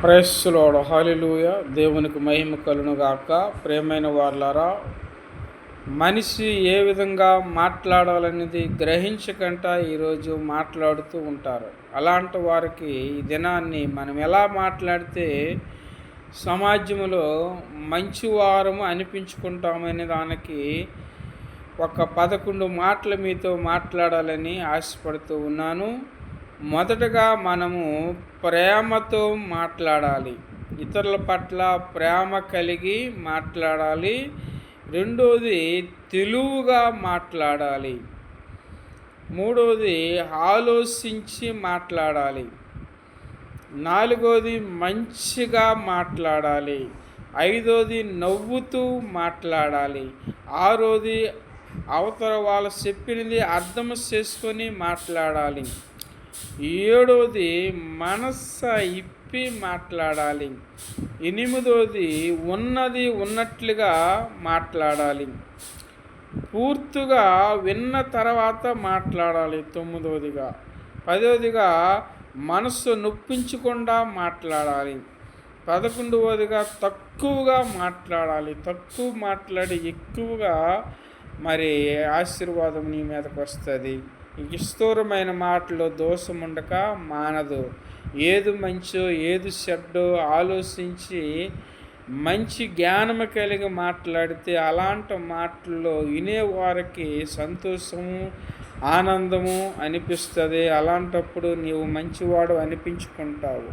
Price the lord. హల్లెలూయా. దేవునికి మహిమ కలుగును గాక. ప్రియమైన వారలారా, మనిషి ఏ విధంగా మాట్లాడాలనేది గ్రహించకుండా ఈరోజు మాట్లాడుతూ ఉంటారు. అలాంటి వారికి ఈ దినాన్ని మనం ఎలా మాట్లాడితే సమాజంలో మంచివారము అనిపించుకుంటామనే దానికి ఒక 11 మాటలు మీతో మాట్లాడాలని ఆశపడుతూ ఉన్నాను. మొదటగా మనము ప్రేమతో మాట్లాడాలి. ఇతరుల పట్ల ప్రేమ కలిగి మాట్లాడాలి. రెండోది తెలివిగా మాట్లాడాలి. మూడోది ఆలోచించి మాట్లాడాలి. నాలుగోది మంచిగా మాట్లాడాలి. ఐదోది నవ్వుతూ మాట్లాడాలి. ఆరోది అవతల వాళ్ళు చెప్పినది అర్థం చేసుకొని మాట్లాడాలి. ఏడోది మనస్సు ఇప్పి మాట్లాడాలి. ఎనిమిదోది ఉన్నది ఉన్నట్లుగా మాట్లాడాలి. పూర్తిగా విన్న తర్వాత మాట్లాడాలి. తొమ్మిదోదిగా. పదోదిగా మనస్సు నొప్పించకుండా మాట్లాడాలి. 11వదిగా తక్కువగా మాట్లాడాలి. తక్కువ మాట్లాడి ఎక్కువగా ఆశీర్వాదం నీ మీదకి వస్తుంది. విస్తూరమైన మాటలు దోషముండక మానదు. ఏది మంచో ఏది చెడ్డో ఆలోచించి మంచి జ్ఞానము కలిగి మాట్లాడితే అలాంటి మాటల్లో వినేవారికి సంతోషము ఆనందము అనిపిస్తుంది. అలాంటప్పుడు నీవు మంచివాడు అనిపించుకుంటావు.